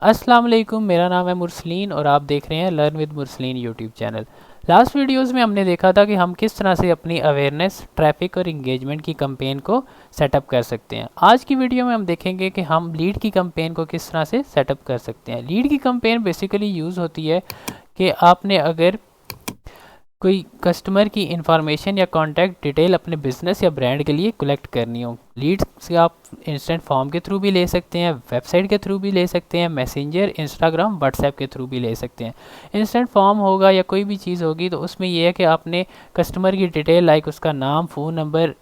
अस्सलाम वालेकुम, मेरा नाम है मुरसलीन और आप देख रहे हैं learn with Mursaleen YouTube channel. Last videos में हमने देखा था कि हम किस तरह से अपनी अवेयरनेस, ट्रैफिक और इंगेजमेंट की कैंपेन को सेटअप कर सकते हैं। आज की वीडियो में हम देखेंगे कि हम लीड की कैंपेन को किस तरह से सेटअप कर सकते हैं। लीड की कैंपेन बेसिकली यूज़ होती है कि आपने अगर कोई कस्टमर की इंफॉर्मेशन या कॉन्टैक्ट डिटेल अपने बिजनेस या ब्रांड के लिए कलेक्ट करनी हो। लीड्स से आप इंस्टेंट फॉर्म के थ्रू भी ले सकते हैं, वेबसाइट के थ्रू भी ले सकते हैं, मैसेंजर, इंस्टाग्राम, व्हाट्सएप के थ्रू भी ले सकते हैं। इंस्टेंट फॉर्म होगा या कोई भी चीज़ होगी तो उसमें यह है कि आपने कस्टमर की डिटेल लाइक उसका नाम, फ़ोन नंबर,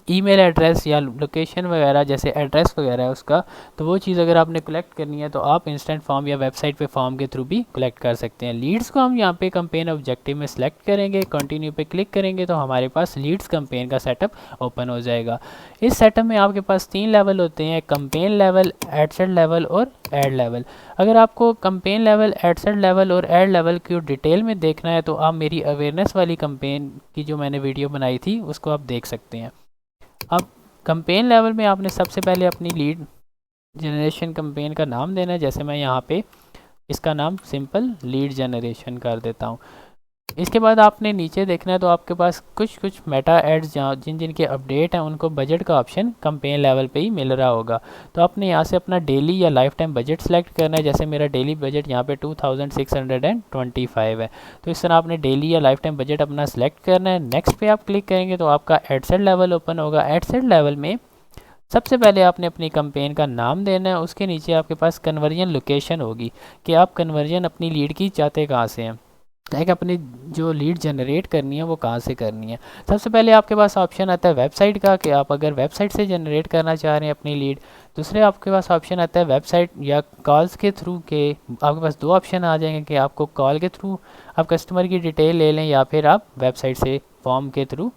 ईमेल एड्रेस या लोकेशन वगैरह, जैसे एड्रेस वगैरह है उसका, तो वो चीज़ अगर आपने कलेक्ट करनी है तो आप इंस्टेंट फॉर्म या वेबसाइट पे फॉर्म के थ्रू भी कलेक्ट कर सकते हैं। लीड्स को हम यहाँ पे कैंपेन ऑब्जेक्टिव में सेलेक्ट करेंगे, कंटिन्यू पे क्लिक करेंगे तो हमारे पास लीड्स कैंपेन का सेटअप ओपन हो जाएगा। इस सेटअप में आपके पास 3 लेवल होते हैं: कैंपेन लेवल, एडसेट लेवल और एड लेवल। अगर आपको कैंपेन लेवल, एडसेट लेवल और एड लेवल की डिटेल में देखना है तो आप मेरी अवेयरनेस वाली कैंपेन की जो मैंने वीडियो बनाई थी उसको आप देख सकते हैं। अब कैंपेन लेवल में आपने सबसे पहले अपनी लीड जनरेशन कैंपेन का नाम देना है। जैसे मैं यहाँ पे इसका नाम सिंपल लीड जनरेशन कर देता हूँ। इसके बाद आपने नीचे देखना है तो आपके पास कुछ कुछ मेटा एड्स जहाँ जिन जिन के अपडेट हैं उनको बजट का ऑप्शन कैंपेन लेवल पे ही मिल रहा होगा। तो आपने यहाँ से अपना डेली या लाइफ टाइम बजट सेलेक्ट करना है। जैसे मेरा डेली बजट यहाँ पे 2625 है, तो इस तरह आपने डेली या लाइफ टाइम बजट अपना सेलेक्ट करना है। नेक्स्ट पे आप क्लिक करेंगे तो आपका एडसेट लेवल ओपन होगा। एडसेट लेवल में सबसे पहले आपने अपनी कैंपेन का नाम देना है, उसके नीचे आपके पास कन्वर्जन लोकेशन होगी कि आप कन्वर्जन अपनी लीड की चाहते कहाँ से हैं, लाइक अपनी जो लीड जनरेट करनी है वो कहाँ से करनी है। सबसे पहले आपके पास ऑप्शन आता है वेबसाइट का कि आप अगर वेबसाइट से जनरेट करना चाह रहे हैं अपनी लीड। दूसरे आपके पास ऑप्शन आता है वेबसाइट या कॉल्स के थ्रू के। आपके पास 2 ऑप्शन आ जाएंगे कि आपको कॉल के थ्रू आप कस्टमर की डिटेल ले लें या फिर आप वेबसाइट से फॉर्म के थ्रू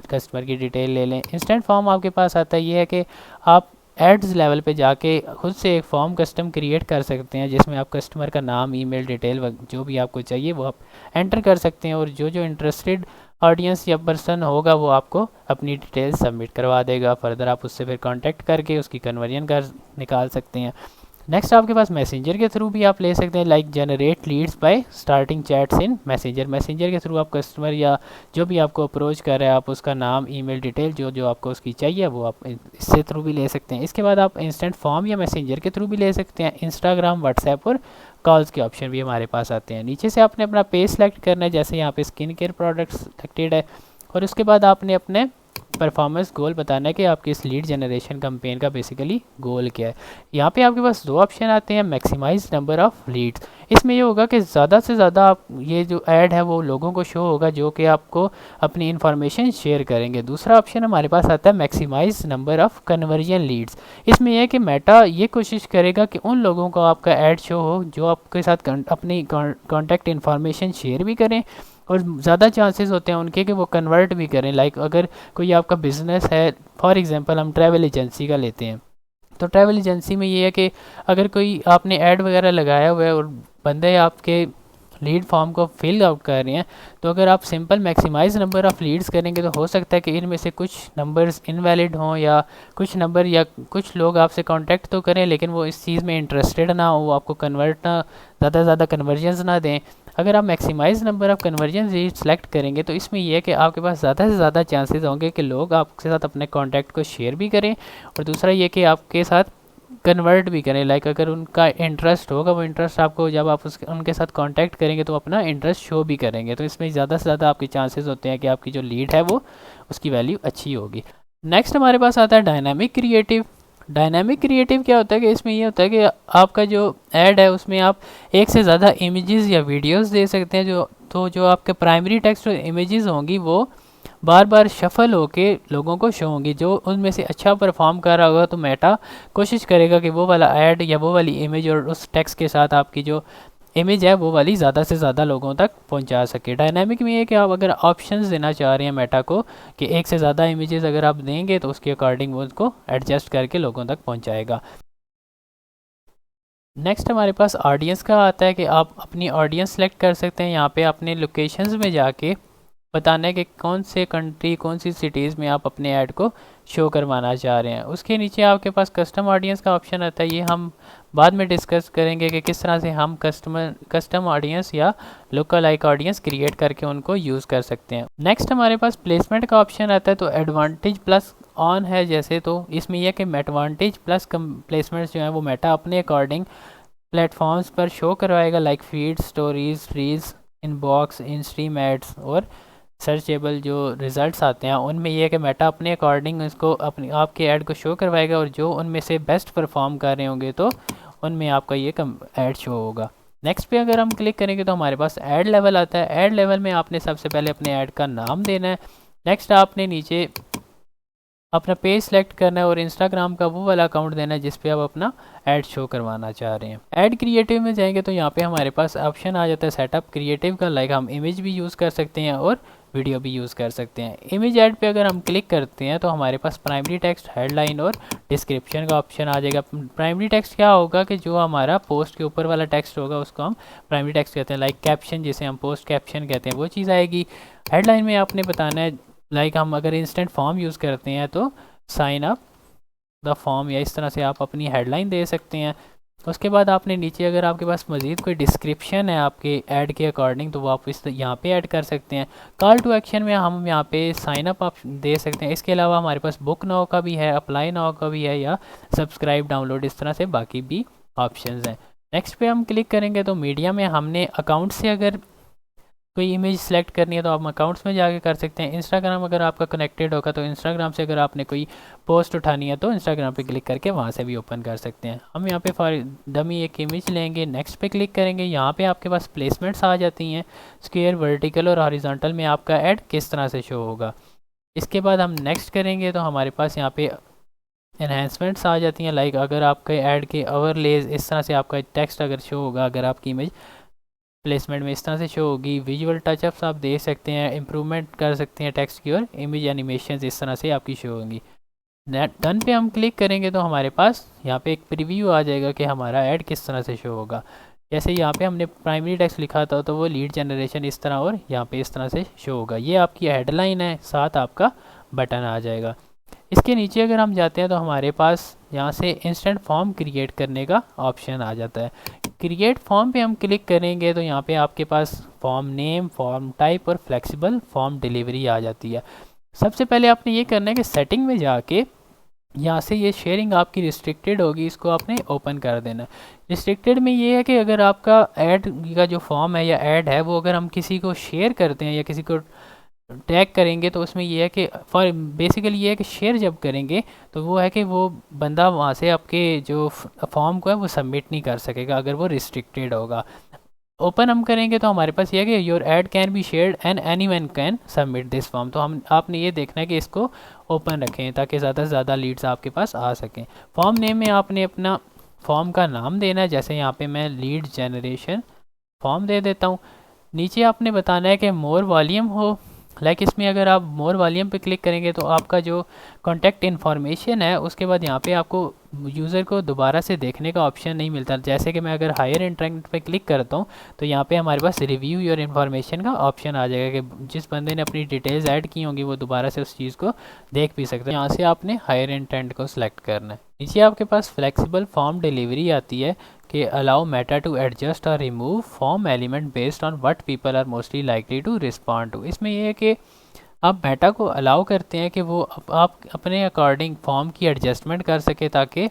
कस्टमर की डिटेल ले लें। इंस्टेंट फॉर्म आपके पास आता है, ये है कि आप एड्स लेवल पे जाके खुद से एक फॉर्म कस्टम क्रिएट कर सकते हैं जिसमें आप कस्टमर का नाम, ईमेल डिटेल जो भी आपको चाहिए वो आप एंटर कर सकते हैं और जो जो इंटरेस्टेड ऑडियंस या पर्सन होगा वो आपको अपनी डिटेल सबमिट करवा देगा। फर्दर आप उससे फिर कांटेक्ट करके उसकी कन्वर्जन कर निकाल सकते हैं। नेक्स्ट आपके पास मैसेंजर के थ्रू भी आप ले सकते हैं, like generate leads by starting chats in messenger. Messenger के थ्रू आप कस्टमर या जो भी आपको अप्रोच कर रहा है आप उसका नाम, ईमेल डिटेल जो जो आपको उसकी चाहिए वो आप इससे थ्रू भी ले सकते हैं। इसके बाद आप इंस्टेंट फॉर्म या मैसेंजर के थ्रू भी ले सकते हैं। इंस्टाग्राम, व्हाट्सएप और कॉल्स के ऑप्शन भी हमारे पास आते हैं। नीचे से आपने अपना पेज सेलेक्ट करना है, जैसे यहाँ पे स्किन केयर प्रोडक्ट्स सेलेक्टेड है, और उसके बाद आपने अपने परफॉर्मेंस गोल बताना है कि आपकी इस लीड जनरेशन कैंपेन का बेसिकली गोल क्या है। यहाँ पे आपके पास 2 ऑप्शन आते हैं, मैक्सिमाइज नंबर ऑफ लीड्स। इसमें ये होगा कि ज़्यादा से ज़्यादा आप ये जो ऐड है वो लोगों को शो होगा जो कि आपको अपनी इन्फॉर्मेशन शेयर करेंगे। दूसरा ऑप्शन हमारे पास आता है maximise number of conversion leads. इसमें यह है कि मेटा ये कोशिश करेगा कि उन लोगों को आपका ऐड शो हो जो आपके साथ अपनी कॉन्टैक्ट इन्फॉर्मेशन शेयर भी करें और ज़्यादा चांसेस होते हैं उनके कि वो कन्वर्ट भी करें। लाइक अगर कोई आपका बिजनेस है, फॉर एग्जांपल हम ट्रैवल एजेंसी का लेते हैं, तो ट्रैवल एजेंसी में ये है कि अगर कोई आपने ऐड वगैरह लगाया हुआ है और बंदे आपके लीड फॉर्म को फिल आउट कर रहे हैं, तो अगर आप simple maximise number of leads करेंगे तो हो सकता है कि इनमें से कुछ नंबर्स इनवैलिड हों या कुछ नंबर या कुछ लोग आपसे कांटेक्ट तो करें लेकिन वो इस चीज़ में इंटरेस्टेड ना हो, वो आपको कन्वर्ट ना ज़्यादा से ज़्यादा कन्वर्जन्स ना दें। अगर आप maximise number of conversion lead select करेंगे तो इसमें यह है कि आपके पास ज़्यादा से ज़्यादा चांसेस होंगे कि लोग आपके साथ अपने कॉन्टैक्ट को शेयर भी करें और दूसरा ये कि आपके साथ कन्वर्ट भी करें। लाइक अगर उनका इंटरेस्ट होगा, वो इंटरेस्ट आपको जब आप उनके साथ कांटेक्ट करेंगे तो अपना इंटरेस्ट शो भी करेंगे। तो इसमें ज़्यादा से ज़्यादा आपके चांसेस होते हैं कि आपकी जो लीड है वो उसकी वैल्यू अच्छी होगी। नेक्स्ट हमारे पास आता है डायनामिक क्रिएटिव। डायनामिक क्रिएटिव क्या होता है कि इसमें ये होता है कि आपका जो ऐड है उसमें आप एक से ज़्यादा इमेजेस या वीडियोस दे सकते हैं। जो आपके प्राइमरी टेक्स्ट और इमेजेस होंगी वो बार बार शफल होके लोगों को शो होंगी। जो उनमें से अच्छा परफॉर्म कर रहा होगा तो मेटा कोशिश करेगा कि वो वाला ऐड या वो वाली इमेज और उस टेक्स्ट के साथ आपकी जो इमेज है वो वाली ज़्यादा से ज़्यादा लोगों तक पहुंचा सके। डायनामिक में ये कि आप अगर ऑप्शंस देना चाह रहे हैं मेटा को कि एक से ज़्यादा इमेजेस अगर आप देंगे तो उसके अकॉर्डिंग वो उसको एडजस्ट करके लोगों तक पहुंचाएगा। नेक्स्ट हमारे पास ऑडियंस का आता है कि आप अपनी ऑडियंस सेलेक्ट कर सकते हैं। यहाँ पे अपने लोकेशंस में जाके बताना है कि कौन से कंट्री, कौन सी सिटीज़ में आप अपने ऐड को शो करवाना चाह रहे हैं। उसके नीचे आपके पास कस्टम ऑडियंस का ऑप्शन आता है। ये हम बाद में डिस्कस करेंगे कि किस तरह से हम कस्टम ऑडियंस या लोकल लाइक ऑडियंस क्रिएट करके उनको यूज़ कर सकते हैं। नेक्स्ट हमारे पास प्लेसमेंट का ऑप्शन आता है। तो एडवांटेज प्लस ऑन है जैसे, तो इसमें यह कि एडवांटेज प्लस प्लेसमेंट्स जो है वो मेटा अपने अकॉर्डिंग प्लेटफॉर्म्स पर शो करवाएगा, like feed, stories, reels, inbox, in stream ads और सर्चेबल जो रिजल्ट्स आते हैं उनमें यह है कि मेटा अपने अकॉर्डिंग इसको अपनी आपके ऐड को शो करवाएगा, और जो उनमें से बेस्ट परफॉर्म कर रहे होंगे तो उनमें आपका ये ऐड शो होगा। नेक्स्ट पे अगर हम क्लिक करेंगे तो हमारे पास ऐड लेवल आता है। ऐड लेवल में आपने सबसे पहले अपने ऐड का नाम देना है। नेक्स्ट आपने नीचे अपना पेज सेलेक्ट करना है और इंस्टाग्राम का वो वाला अकाउंट देना है जिस पे आप अपना ऐड शो करवाना चाह रहे हैं। ऐड क्रिएटिव में जाएंगे तो यहाँ पे हमारे पास ऑप्शन आ जाता है सेटअप क्रिएटिव का, लाइक हम इमेज भी यूज़ कर सकते हैं और वीडियो भी यूज़ कर सकते हैं। इमेज ऐड पे अगर हम क्लिक करते हैं तो हमारे पास प्राइमरी टेक्स्ट, हेडलाइन और डिस्क्रिप्शन का ऑप्शन आ जाएगा। प्राइमरी टेक्स्ट क्या होगा कि जो हमारा पोस्ट के ऊपर वाला टेक्स्ट होगा उसको हम प्राइमरी टेक्स्ट कहते हैं, लाइक कैप्शन जिसे हम पोस्ट कैप्शन कहते हैं वो चीज़ आएगी। हेडलाइन में आपने बताना है, लाइक हम अगर इंस्टेंट फॉर्म यूज़ करते हैं तो साइन अप द फॉर्म, या इस तरह से आप अपनी हेडलाइन दे सकते हैं। उसके बाद आपने नीचे अगर आपके पास मज़ीद कोई डिस्क्रिप्शन है आपके ऐड के अकॉर्डिंग तो वो आप इस यहाँ पे ऐड कर सकते हैं। कॉल टू एक्शन में हम यहाँ पे साइन अप आप दे सकते हैं। इसके अलावा हमारे पास बुक नाउ का भी है, अप्लाई नाउ का भी है, या सब्सक्राइब डाउनलोड, इस तरह से बाकी भी ऑप्शंस हैं। नेक्स्ट पे हम क्लिक करेंगे तो मीडिया में हमने अकाउंट से अगर कोई इमेज सेलेक्ट करनी है तो आप अकाउंट्स में जाके कर सकते हैं। इंस्टाग्राम अगर आपका कनेक्टेड होगा तो इंस्टाग्राम से अगर आपने कोई पोस्ट उठानी है तो इंस्टाग्राम पे क्लिक करके वहाँ से भी ओपन कर सकते हैं। हम यहाँ पे फॉर डमी एक इमेज लेंगे, नेक्स्ट पे क्लिक करेंगे। यहाँ पे आपके पास प्लेसमेंट्स आ जाती हैं, स्क्वायर, वर्टिकल और हॉरिजॉन्टल में आपका ऐड किस तरह से शो होगा। इसके बाद हम नेक्स्ट करेंगे तो हमारे पास यहाँ पे एनहेंसमेंट्स आ जाती हैं, लाइक अगर आपके ऐड के ओवरलेज, इस तरह से आपका टेक्स्ट अगर शो होगा, अगर आपकी इमेज प्लेसमेंट में इस तरह से शो होगी। विजुअल टचअप्स आप दे सकते हैं, इंप्रूवमेंट कर सकते हैं टेक्स्ट की, और इमेज एनिमेशन इस तरह से आपकी शो होंगी। डन पे हम क्लिक करेंगे तो हमारे पास यहाँ पे एक प्रीव्यू आ जाएगा कि हमारा ऐड किस तरह से शो होगा। जैसे यहाँ पे हमने प्राइमरी टेक्स्ट लिखा था तो वो लीड जनरेशन इस तरह, और यहाँ पे इस तरह से शो होगा। ये आपकी हेडलाइन है, साथ आपका बटन आ जाएगा। इसके नीचे अगर हम जाते हैं तो हमारे पास यहाँ से इंस्टेंट फॉर्म क्रिएट करने का ऑप्शन आ जाता है। क्रिएट फॉर्म पे हम क्लिक करेंगे तो यहाँ पे आपके पास फॉर्म नेम, फॉर्म टाइप और फ्लेक्सिबल फॉर्म डिलीवरी आ जाती है। सबसे पहले आपने ये करना है कि सेटिंग में जाके यहाँ से ये शेयरिंग आपकी रिस्ट्रिक्टेड होगी, इसको आपने ओपन कर देना है। रिस्ट्रिक्टेड में ये है कि अगर आपका ऐड का जो फॉर्म है या ऐड है वो अगर हम किसी को शेयर करते हैं या किसी को टैग करेंगे तो उसमें ये है कि फॉर बेसिकली ये है कि शेयर जब करेंगे तो वो है कि वो बंदा वहाँ से आपके जो फॉर्म को है वो सबमिट नहीं कर सकेगा अगर वो रिस्ट्रिक्टेड होगा। ओपन हम करेंगे तो हमारे पास ये है कि your add can be shared and any one can submit this form. तो हम आपने ये देखना है कि इसको ओपन रखें ताकि ज़्यादा से ज़्यादा लीड्स आपके पास आ सकें। फॉर्म नेम में आपने अपना फॉर्म का नाम देना है, जैसे यहाँ पे मैं लीड जनरेशन फॉर्म दे देता हूँ। नीचे आपने बताना है कि मोर वॉल्यूम हो, लाइक इसमें अगर आप मोर वॉल्यूम पे क्लिक करेंगे तो आपका जो कॉन्टैक्ट इन्फॉर्मेशन है उसके बाद यहाँ पे आपको यूज़र को दोबारा से देखने का ऑप्शन नहीं मिलता। जैसे कि मैं अगर हायर इंटरेक्ट पे क्लिक करता हूँ तो यहाँ पे हमारे पास रिव्यू योर इन्फॉर्मेशन का ऑप्शन आ जाएगा कि जिस बंदे ने अपनी डिटेल्स ऐड की होंगी वो दोबारा से उस चीज़ को देख भी सकते हैं। यहाँ से आपने हायर इंटेंट को सिलेक्ट करना है। नीचे आपके पास फ्लेक्सिबल फॉर्म डिलीवरी आती है कि अलाउ मेटा टू एडजस्ट और remove form element based on what people are mostly likely to respond to. इसमें यह है कि आप मेटा को अलाउ करते हैं कि वो आप अपने अकॉर्डिंग फॉर्म की एडजस्टमेंट कर सके ताकि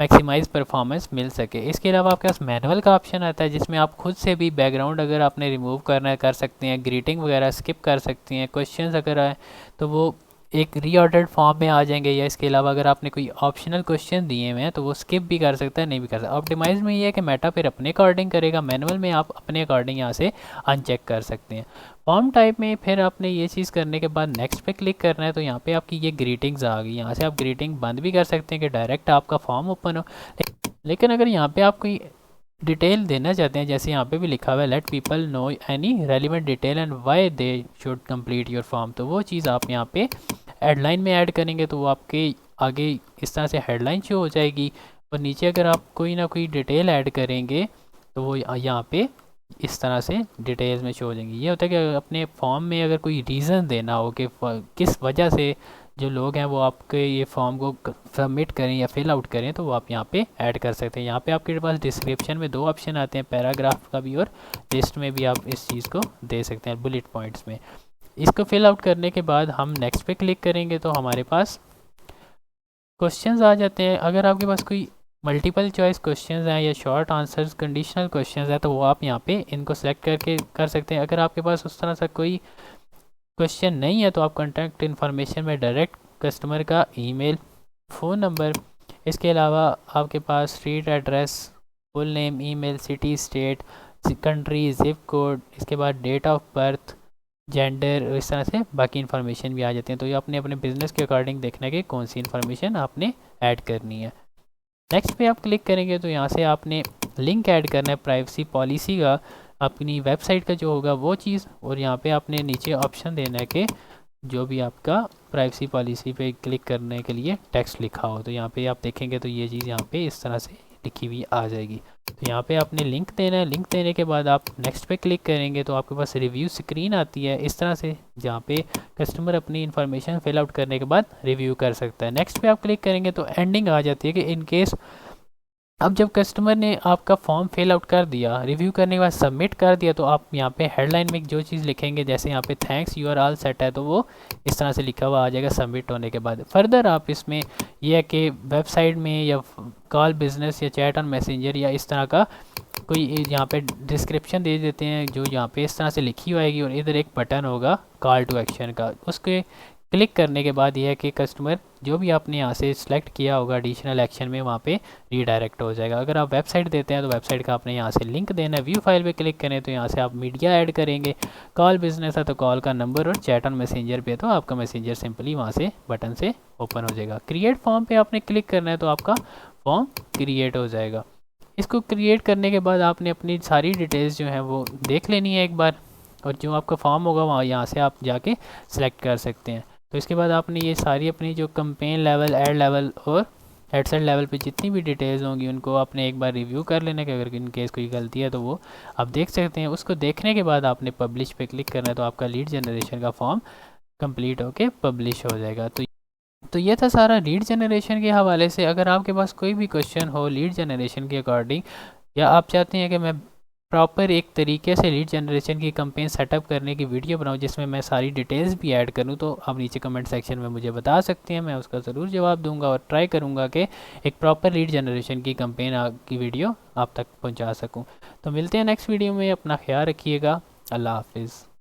मैक्सिमाइज परफॉर्मेंस मिल सके। इसके अलावा आपके पास मैनुअल का ऑप्शन आता है जिसमें आप खुद से भी बैकग्राउंड अगर आपने रिमूव करना है कर सकते हैं, ग्रीटिंग वगैरह स्किप कर सकते हैं, क्वेश्चंस अगर आए तो वो एक रीऑर्डर्ड फॉर्म में आ जाएंगे, या इसके अलावा अगर आपने कोई ऑप्शनल क्वेश्चन दिए हुए हैं तो वो स्किप भी कर सकता है, नहीं भी कर सकता। ऑप्टिमाइज में ये है कि मेटा फिर अपने अकॉर्डिंग करेगा, मैनुअल में आप अपने अकॉर्डिंग यहाँ से अनचेक कर सकते हैं। फॉर्म टाइप में फिर आपने ये चीज़ करने के बाद नेक्स्ट पे क्लिक करना है तो यहाँ पे आपकी ये ग्रीटिंग्स आ गई। यहाँ से आप ग्रीटिंग बंद भी कर सकते हैं कि डायरेक्ट आपका फॉर्म ओपन हो, लेकिन अगर यहाँ पे आप कोई डिटेल देना चाहते हैं जैसे यहाँ पे भी लिखा हुआ है let people know any relevant detail and why they should complete your form, तो वो चीज़ आप यहाँ पे हेडलाइन में ऐड करेंगे तो वो आपके आगे इस तरह से हेडलाइन शो हो जाएगी। और नीचे अगर आप कोई ना कोई डिटेल ऐड करेंगे तो वो यहाँ पे इस तरह से डिटेल्स में शो हो जाएंगी। ये होता है कि अपने फॉर्म में अगर कोई रीज़न देना हो कि किस वजह से जो लोग हैं वो आपके ये फॉर्म को सबमिट करें या फिल आउट करें, तो वो आप यहाँ पे ऐड कर सकते हैं। यहाँ पे आपके पास डिस्क्रिप्शन में 2 ऑप्शन आते हैं, पैराग्राफ का भी और लिस्ट में भी आप इस चीज़ को दे सकते हैं बुलेट पॉइंट्स में। इसको फिल आउट करने के बाद हम नेक्स्ट पे क्लिक करेंगे तो हमारे पास क्वेश्चंस आ जाते हैं। अगर आपके पास कोई मल्टीपल चॉइस क्वेश्चंस हैं या शॉर्ट आंसर्स कंडीशनल क्वेश्चंस हैं तो वो आप यहाँ पे इनको सेलेक्ट करके कर सकते हैं। अगर आपके पास उस तरह से कोई क्वेश्चन नहीं है तो आप कॉन्टैक्ट इन्फॉर्मेशन में डायरेक्ट कस्टमर का ईमेल, फ़ोन नंबर, इसके अलावा आपके पास street address, full name, email, city, state, country, zip code, इसके बाद डेट ऑफ बर्थ, जेंडर, इस तरह से बाकी इन्फॉर्मेशन भी आ जाती हैं। तो ये अपने अपने बिजनेस के अकॉर्डिंग देखना कि कौन सी इन्फॉर्मेशन आपने ऐड करनी है। नेक्स्ट पे आप क्लिक करेंगे तो यहाँ से आपने लिंक ऐड करना है प्राइवेसी पॉलिसी का, अपनी वेबसाइट का जो होगा वो चीज़, और यहाँ पे आपने नीचे ऑप्शन देना है कि जो भी आपका प्राइवेसी पॉलिसी पे क्लिक करने के लिए टेक्स्ट लिखा हो। तो यहाँ पे आप देखेंगे तो ये चीज़ यहाँ पे इस तरह से लिखी हुई आ जाएगी। तो यहाँ पे आपने लिंक देना है। लिंक देने के बाद आप नेक्स्ट पे क्लिक करेंगे तो आपके पास रिव्यू स्क्रीन आती है इस तरह से, जहाँ पे कस्टमर अपनी इन्फॉर्मेशन फिल आउट करने के बाद रिव्यू कर सकता है। नेक्स्ट पे आप क्लिक करेंगे तो एंडिंग आ जाती है कि इन केस अब जब कस्टमर ने आपका फॉर्म फिल आउट कर दिया, रिव्यू करने के बाद सबमिट कर दिया, तो आप यहाँ पे हेडलाइन में जो चीज़ लिखेंगे, जैसे यहाँ पे thanks you are all set है, तो वो इस तरह से लिखा हुआ आ जाएगा सबमिट होने के बाद। फर्दर आप इसमें यह है कि वेबसाइट में या कॉल बिजनेस या चैट ऑन मैसेंजर या इस तरह का कोई यहाँ पे डिस्क्रिप्शन दे देते हैं जो यहाँ पे इस तरह से लिखी हुई आएगी, और इधर एक बटन होगा कॉल टू एक्शन का, उसके क्लिक करने के बाद यह है कि कस्टमर जो भी आपने यहाँ से सिलेक्ट किया होगा एडिशनल एक्शन में वहाँ पे रीडायरेक्ट हो जाएगा। अगर आप वेबसाइट देते हैं तो वेबसाइट का आपने यहाँ से लिंक देना है। व्यू फाइल पे क्लिक करें तो यहाँ से आप मीडिया ऐड करेंगे। कॉल बिजनेस है तो कॉल का नंबर, और चैट ऑन मैसेंजर पे तो आपका मैसेंजर सिंपली वहाँ से बटन से ओपन हो जाएगा। क्रिएट फॉर्म पे आपने क्लिक करना है तो आपका फॉर्म क्रिएट हो जाएगा। इसको क्रिएट करने के बाद आपने अपनी सारी डिटेल्स जो हैं वो देख लेनी है एक बार, और जो आपका फॉर्म होगा वहाँ यहाँ से आप जाके सिलेक्ट कर सकते हैं। तो इसके बाद आपने ये सारी अपनी जो कंपेन लेवल, एड लेवल और हेडसेट लेवल पे जितनी भी डिटेल्स होंगी उनको आपने एक बार रिव्यू कर लेना कि अगर इन केस कोई गलती है तो वो आप देख सकते हैं। उसको देखने के बाद आपने पब्लिश पे क्लिक करना है तो आपका लीड जनरेशन का फॉर्म कंप्लीट होके पब्लिश हो जाएगा। तो ये था सारा लीड जनरेशन के हवाले से। अगर आपके पास कोई भी क्वेश्चन हो लीड जनरेशन के अकॉर्डिंग, या आप चाहते हैं कि मैं प्रॉपर एक तरीके से लीड जनरेशन की कैंपेन सेटअप करने की वीडियो बनाऊं जिसमें मैं सारी डिटेल्स भी ऐड करूं, तो आप नीचे कमेंट सेक्शन में मुझे बता सकते हैं। मैं उसका ज़रूर जवाब दूंगा और ट्राई करूंगा कि एक प्रॉपर लीड जनरेशन की कैंपेन की वीडियो आप तक पहुंचा सकूं। तो मिलते हैं नेक्स्ट वीडियो में। अपना ख्याल रखिएगा। अल्लाह हाफिज़।